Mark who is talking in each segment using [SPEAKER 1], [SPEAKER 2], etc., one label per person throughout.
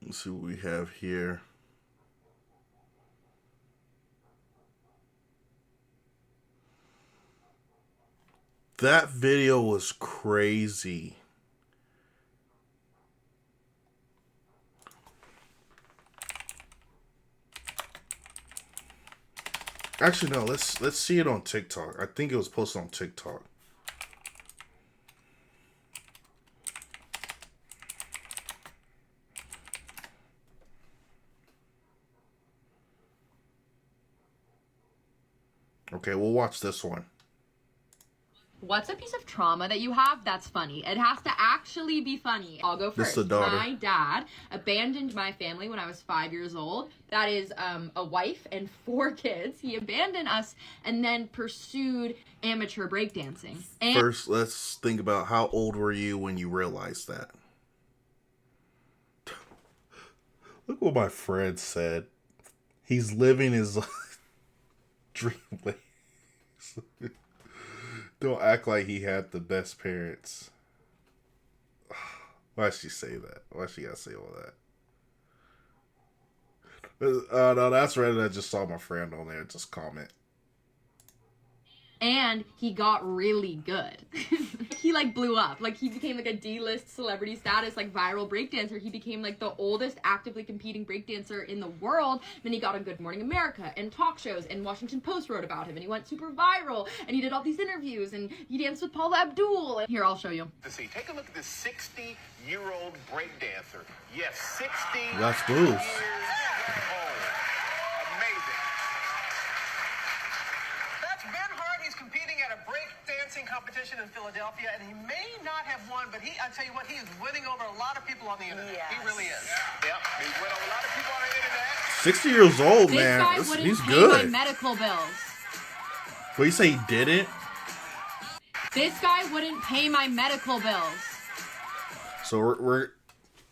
[SPEAKER 1] Let's see what we have here. That video was crazy. Actually, no. Let's see it on TikTok. I think it was posted on TikTok. Okay, we'll watch this one.
[SPEAKER 2] What's a piece of trauma that you have that's funny? It has to actually be funny. I'll go first.
[SPEAKER 1] This is the daughter.
[SPEAKER 2] My dad abandoned my family when I was 5 years old. That is a wife and 4 kids. He abandoned us and then pursued amateur breakdancing.
[SPEAKER 1] First, let's think about how old were you when you realized that? Look what my friend said. He's living his dream life. Don't act like he had the best parents. Why'd she say that? Why she gotta say all that? No, that's right. I just saw my friend on there just comment.
[SPEAKER 2] And he got really good. He like blew up. Like he became like a D-list celebrity status, like viral breakdancer. He became like the oldest actively competing breakdancer in the world. Then he got on Good Morning America and talk shows, and Washington Post wrote about him, and he went super viral, and he did all these interviews, and he danced with Paula Abdul. Here, I'll show you.
[SPEAKER 3] To see, take a look at this 60-year-old breakdancer. Yes, 60
[SPEAKER 1] That's
[SPEAKER 3] years
[SPEAKER 1] moves.
[SPEAKER 3] old. Amazing. That's Ben Hart. He's competing at a breakdancing competition in Philadelphia, and he may not have won, but I tell you what, he is winning over a lot of people on the internet.
[SPEAKER 4] Yes.
[SPEAKER 3] He really is. Yep, he's winning over a lot of people on the internet.
[SPEAKER 1] 60 years old,
[SPEAKER 2] This
[SPEAKER 1] man.
[SPEAKER 2] guy wouldn't
[SPEAKER 1] He's
[SPEAKER 2] pay
[SPEAKER 1] good.
[SPEAKER 2] my medical bills.
[SPEAKER 1] What, you say he didn't?
[SPEAKER 2] This guy wouldn't pay my medical bills.
[SPEAKER 1] So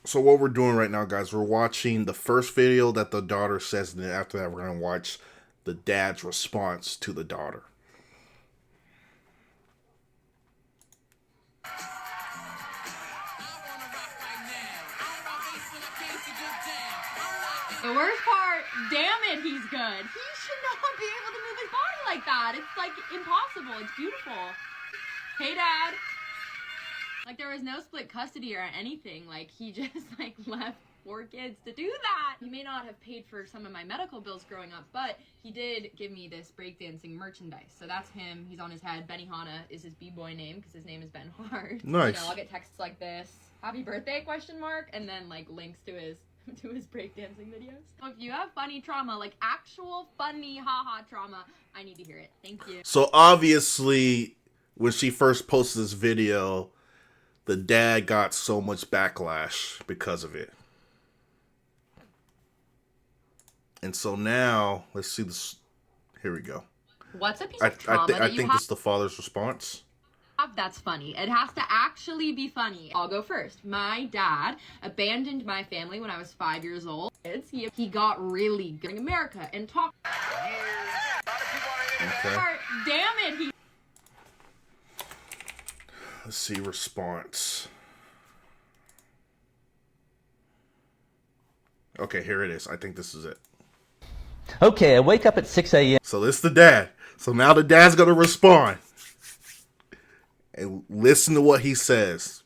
[SPEAKER 1] so what we're doing right now, guys, we're watching the first video that the daughter says, and then after that, we're gonna watch the dad's response to the daughter.
[SPEAKER 2] The worst part, damn it, he's good. He should not be able to move his body like that. It's like impossible. It's beautiful. Hey, Dad. Like there was no split custody or anything. Like he just like left 4 kids to do that. He may not have paid for some of my medical bills growing up, but he did give me this breakdancing merchandise. So that's him. He's on his head. Benihana is his b-boy name because his name is Ben Hart.
[SPEAKER 1] Nice.
[SPEAKER 2] You know, I'll get texts like this, happy birthday, ? And then like links to his breakdancing videos. So if you have funny trauma, like actual funny haha trauma, I need to hear it. Thank you.
[SPEAKER 1] So obviously, when she first posted this video, the dad got so much backlash because of it. And so now, let's see this. Here we go.
[SPEAKER 2] What's a piece of trauma
[SPEAKER 1] I
[SPEAKER 2] that you
[SPEAKER 1] think
[SPEAKER 2] have
[SPEAKER 1] this is the father's response.
[SPEAKER 2] that's funny? It has to actually be funny. I'll go first. My dad abandoned my family when I was 5 years old. He got really good in America and talk.
[SPEAKER 1] Okay.
[SPEAKER 2] Damn it, he.
[SPEAKER 1] Let's see response. Okay, here it is. I think this is it.
[SPEAKER 5] Okay, I wake up at 6 a.m.
[SPEAKER 1] So this is the dad. So now the dad's gonna respond. And listen to what he says.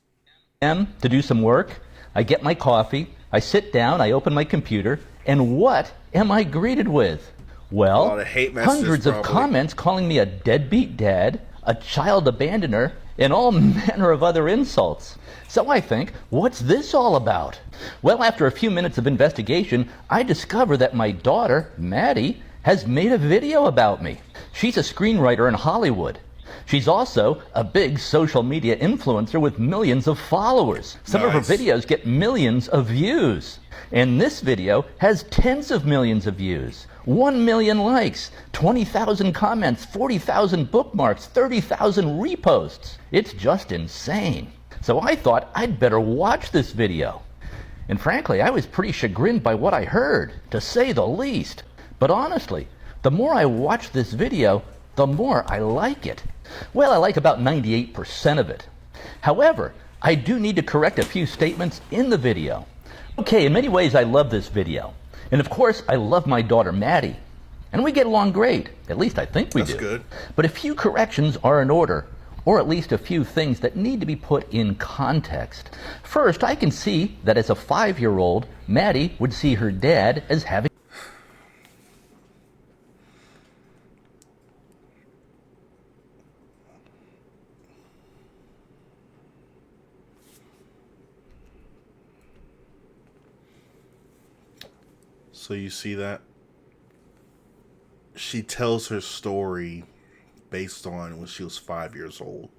[SPEAKER 5] to do some work. I get my coffee, I sit down, I open my computer, and what am I greeted with?
[SPEAKER 1] A
[SPEAKER 5] Well,
[SPEAKER 1] lot of hate messages,
[SPEAKER 5] hundreds of
[SPEAKER 1] probably.
[SPEAKER 5] comments calling me a deadbeat dad, a child abandoner, and all manner of other insults. So I think, what's this all about? Well, after a few minutes of investigation, I discover that my daughter, Maddie, has made a video about me. She's a screenwriter in Hollywood. She's also a big social media influencer with millions of followers. Some of her
[SPEAKER 1] Nice.
[SPEAKER 5] videos get millions of views. And this video has tens of millions of views. 1 million likes, 20,000 comments, 40,000 bookmarks, 30,000 reposts. It's just insane. So I thought I'd better watch this video. And frankly, I was pretty chagrined by what I heard, to say the least. But honestly, the more I watch this video, the more I like it. Well, I like about 98% of it. However, I do need to correct a few statements in the video. Okay, in many ways I love this video. And of course, I love my daughter Maddie. And we get along great. At least I think we do.
[SPEAKER 1] That's good.
[SPEAKER 5] But a few corrections are in order, or at least a few things that need to be put in context. First, I can see that as a 5-year-old, Maddie would see her dad as having
[SPEAKER 1] So you see that? She tells her story based on when she was 5 years old.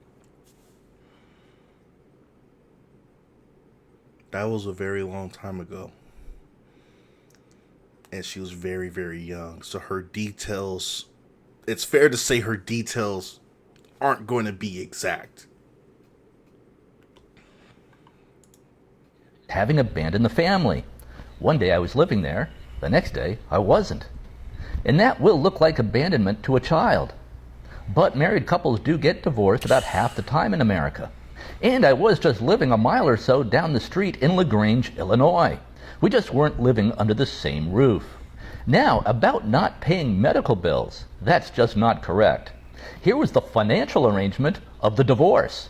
[SPEAKER 1] That was a very long time ago. And she was very, very young. So her details, it's fair to say her details aren't going to be exact.
[SPEAKER 5] having abandoned the family. One day I was living there, the next day I wasn't. And that will look like abandonment to a child. But married couples do get divorced about half the time in America. And I was just living a mile or so down the street in LaGrange, Illinois. We just weren't living under the same roof. Now, about not paying medical bills, that's just not correct. Here was the financial arrangement of the divorce.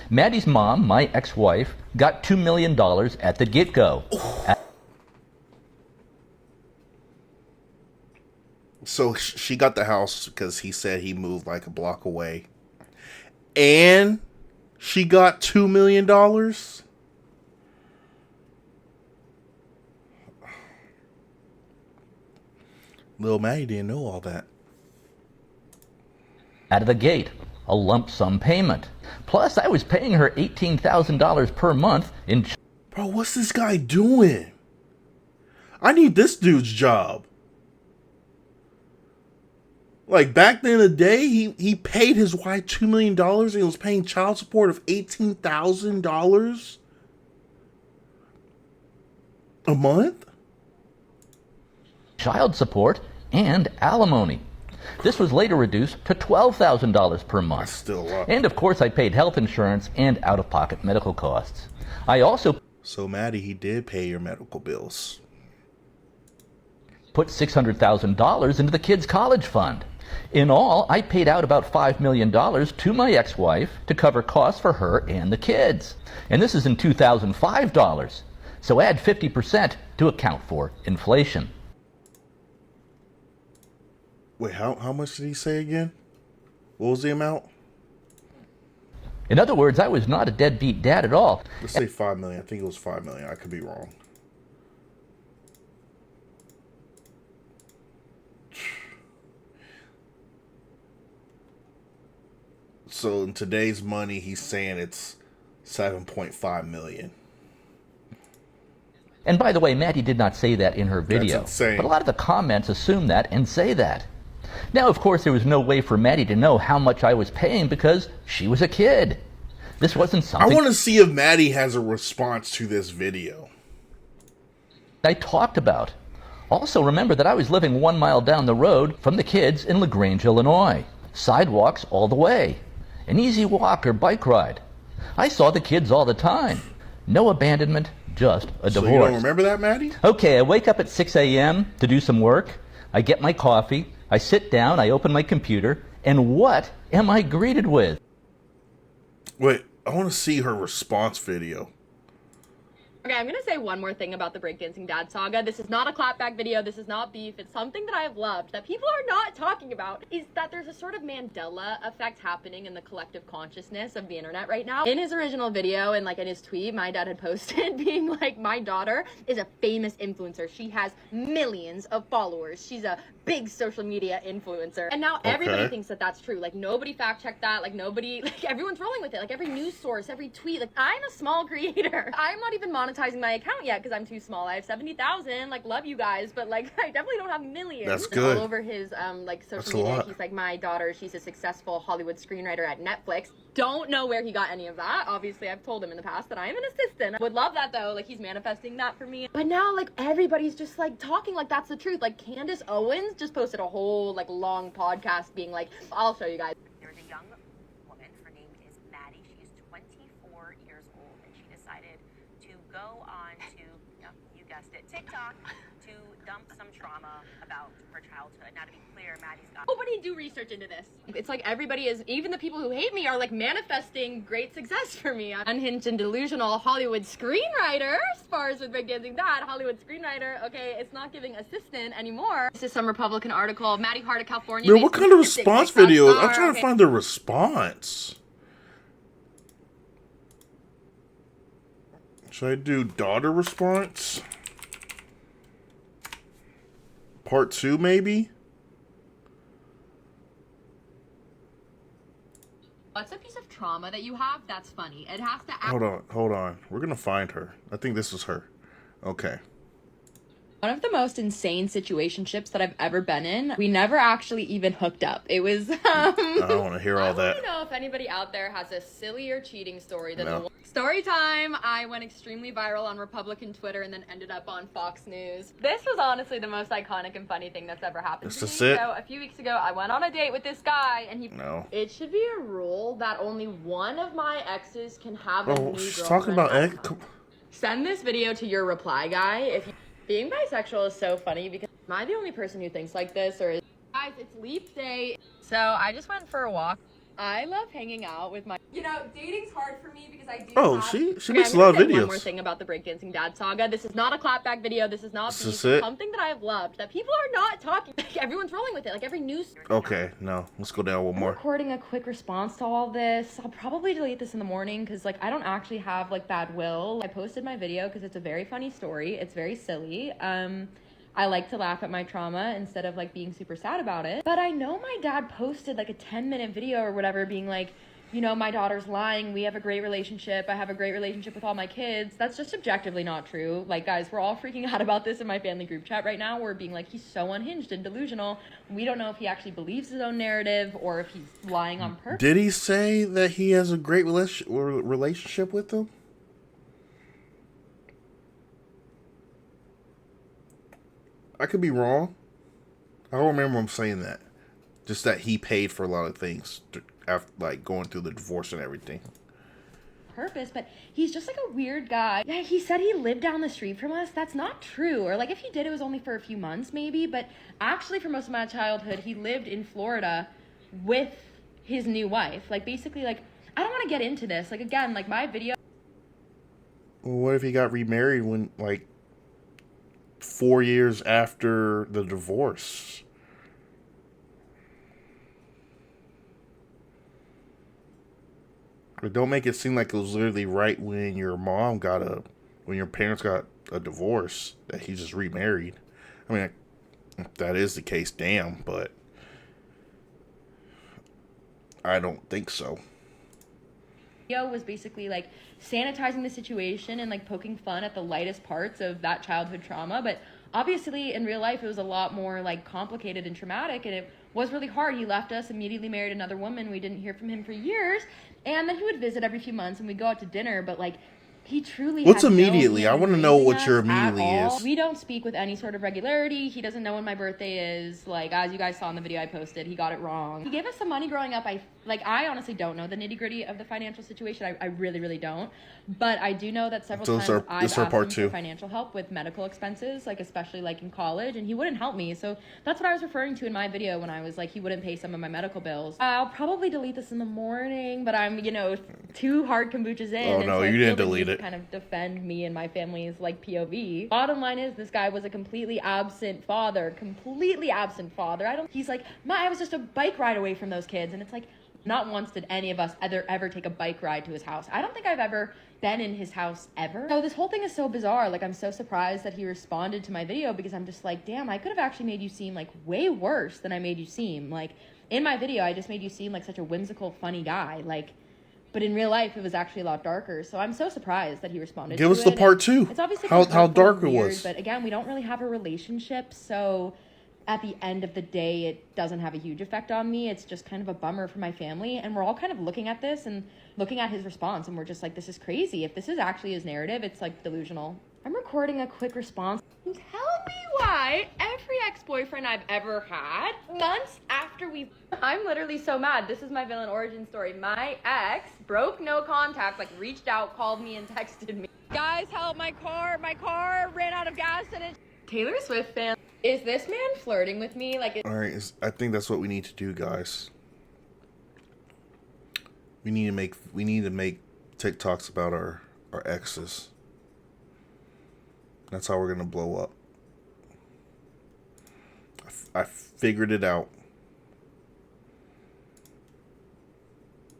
[SPEAKER 5] Maddie's mom, my ex-wife, got $2 million at the get-go.
[SPEAKER 1] So she got the house because he said he moved like a block away. And she got $2 million? Lil Maddie didn't know all that.
[SPEAKER 5] Out of the gate, a lump sum payment. Plus, I was paying her $18,000 per month in...
[SPEAKER 1] Bro, what's this guy doing? I need this dude's job. Like, back then in the day, he paid his wife $2 million and he was paying child support of $18,000 a month?
[SPEAKER 5] child support and alimony. This was later reduced to $12,000 per month.
[SPEAKER 1] That's still a lot.
[SPEAKER 5] And of course, I paid health insurance and out-of-pocket medical costs. I also
[SPEAKER 1] So, Maddie, he did pay your medical bills.
[SPEAKER 5] put $600,000 into the kids' college fund. In all, I paid out about $5 million to my ex-wife to cover costs for her and the kids. And this is in 2005 dollars. So add 50% to account for inflation.
[SPEAKER 1] Wait, how much did he say again? What was the amount?
[SPEAKER 5] In other words, I was not a deadbeat dad at all.
[SPEAKER 1] Let's say 5 million. I think it was 5 million. I could be wrong. So in today's money, he's saying it's 7.5 million.
[SPEAKER 5] And by the way, Maddie did not say that in her video.
[SPEAKER 1] That's insane.
[SPEAKER 5] But a lot of the comments assume that and say that. Now, of course, there was no way for Maddie to know how much I was paying because she was a kid. This wasn't
[SPEAKER 1] I
[SPEAKER 5] something
[SPEAKER 1] want to see if Maddie has a response to this video.
[SPEAKER 5] I talked about. Also, remember that I was living 1 mile down the road from the kids in LaGrange, Illinois. Sidewalks all the way. An easy walk or bike ride. I saw the kids all the time. No abandonment, just a divorce.
[SPEAKER 1] So you don't remember that, Maddie?
[SPEAKER 5] Okay, I wake up at 6 a.m. to do some work. I get my coffee. I sit down. I open my computer. And what am I greeted with?
[SPEAKER 1] Wait, I want to see her response video.
[SPEAKER 2] Okay, I'm gonna say one more thing about the breakdancing dad saga. This is not a clapback video, this is not beef, it's something that I have loved that people are not talking about, is that there's a sort of Mandela effect happening in the collective consciousness of the internet right now. In his original video and like in his tweet, my dad had posted being like, my daughter is a famous influencer. She has millions of followers. She's a big social media influencer. And now everybody thinks that that's true. Like nobody fact checked that, like nobody, like everyone's rolling with it. Like every news source, every tweet, like I'm a small creator. I'm not even monetizing my account yet because I'm too small. I have 70,000, like love you guys, but like I definitely don't have millions.
[SPEAKER 1] That's good.
[SPEAKER 2] All over his like social
[SPEAKER 1] That's a
[SPEAKER 2] media,
[SPEAKER 1] lot.
[SPEAKER 2] he's like, my daughter, she's a successful Hollywood screenwriter at Netflix. Don't know where he got any of that. Obviously, I've told him in the past that I am an assistant. Would love that though, like he's manifesting that for me. But now like everybody's just like talking like that's the truth. Like Candace Owens just posted a whole like long podcast being like, I'll show you guys.
[SPEAKER 4] There's a young woman, her name is Maddie. She's 24 years old, and she decided to go on to, you guessed it, TikTok, to dump some trauma about her childhood. Now, to be clear, Maddie's got...
[SPEAKER 2] Nobody do research into this. It's like everybody is, even the people who hate me are like manifesting great success for me. Unhinged and delusional Hollywood screenwriter, as far as with breakdancing that, Hollywood screenwriter, okay, it's not giving assistant anymore. This is some Republican article, Maddie Hart of California.
[SPEAKER 1] Man, what kind of response video? I'm trying to find the response. Should I do daughter response? Part 2, maybe?
[SPEAKER 2] What's a piece of trauma that you have that's funny? It has to act.
[SPEAKER 1] Hold on. We're gonna find her. I think this is her. Okay.
[SPEAKER 2] One of the most insane situationships that I've ever been in. We never actually even hooked up. It was,
[SPEAKER 1] I don't want to hear all that.
[SPEAKER 2] I don't know if anybody out there has a sillier cheating story than the one. Story time. I went extremely viral on Republican Twitter and then ended up on Fox News. This was honestly the most iconic and funny thing that's ever happened to me. So a few weeks ago, I went on a date with this guy and he...
[SPEAKER 1] No.
[SPEAKER 2] It should be a rule that only one of my exes can have a new girlfriend.
[SPEAKER 1] She's talking about ex.
[SPEAKER 2] Send this video to your reply guy if you... Being bisexual is so funny because am I the only person who thinks like this, or is... Guys, it's leap day. So I just went for a walk. I love hanging out with my... You know, dating's hard for me because I do...
[SPEAKER 1] Oh, she makes a lot of videos.
[SPEAKER 2] One more thing about the breakdancing dad saga. This is not a clapback video. This is not something that I have loved that people are not talking. Everyone's rolling with it. Like every news...
[SPEAKER 1] Okay, no. Let's go down one more.
[SPEAKER 2] Recording a quick response to all this. I'll probably delete this in the morning because like I don't actually have like bad will. I posted my video because it's a very funny story. It's very silly. I like to laugh at my trauma instead of like being super sad about it. But I know my dad posted like a 10-minute video or whatever being like, you know, my daughter's lying. We have a great relationship. I have a great relationship with all my kids. That's just objectively not true. Like, guys, we're all freaking out about this in my family group chat right now. We're being like, he's so unhinged and delusional. We don't know if he actually believes his own narrative or if he's lying on purpose.
[SPEAKER 1] Did he say that he has a great relationship with them? I could be wrong. I don't remember him saying that. Just that he paid for a lot of things after, like, going through the divorce and everything.
[SPEAKER 2] Purpose, but he's just like a weird guy. Yeah, he said he lived down the street from us. That's not true. Or like if he did, it was only for a few months maybe. But actually for most of my childhood, he lived in Florida with his new wife. Like basically, like, I don't want to get into this. Like again, like my video.
[SPEAKER 1] Well, what if he got remarried when, like, 4 years after the divorce? But don't make it seem like it was literally right when your parents got a divorce that he just remarried. I mean, if that is the case, damn, but I don't think so.
[SPEAKER 2] Was basically like sanitizing the situation and like poking fun at the lightest parts of that childhood trauma, but obviously in real life it was a lot more like complicated and traumatic, and it was really hard. He left us, immediately married another woman. We didn't hear from him for years, and then he would visit every few months and we'd go out to dinner, but like he truly
[SPEAKER 1] What's immediately? I want to know what your immediately is.
[SPEAKER 2] We don't speak with any sort of regularity. He doesn't know when my birthday is. Like, as you guys saw in the video I posted, he got it wrong. He gave us some money growing up. I honestly don't know the nitty-gritty of the financial situation. I really, really don't. But I do know that several times I've asked him for financial help with medical expenses, like especially like in college, and he wouldn't help me. So that's what I was referring to in my video when I was like, he wouldn't pay some of my medical bills. I'll probably delete this in the morning, but I'm, 2 hard kombuchas in.
[SPEAKER 1] Oh, no, you didn't delete it.
[SPEAKER 2] Kind of defend me and my family's like POV. Bottom line is this guy was a completely absent father. He's like, I was just a bike ride away from those kids. And it's like, not once did any of us ever take a bike ride to his house. I don't think I've ever been in his house ever. So this whole thing is so bizarre. Like, I'm so surprised that he responded to my video because I'm just like, damn, I could have actually made you seem like way worse than I made you seem. Like, in my video, I just made you seem like such a whimsical, funny guy. Like, but in real life, it was actually a lot darker. So I'm so surprised that he responded.
[SPEAKER 1] Give us the part 2.
[SPEAKER 2] It's obviously
[SPEAKER 1] how dark it was.
[SPEAKER 2] But again, we don't really have a relationship, so at the end of the day, it doesn't have a huge effect on me. It's just kind of a bummer for my family. And we're all kind of looking at this and looking at his response, and we're just like, this is crazy. If this is actually his narrative, it's like delusional. I'm recording a quick response. Tell me why every ex-boyfriend I've ever had, months after I'm literally so mad. This is my villain origin story. My ex broke no contact, like reached out, called me, and texted me. Guys, help, my car ran out of gas and it's Taylor Swift fan. Is this man flirting with me? Like,
[SPEAKER 1] All right, I think that's what we need to do, guys. We need to make TikToks about our exes. That's how we're gonna blow up. I figured it out.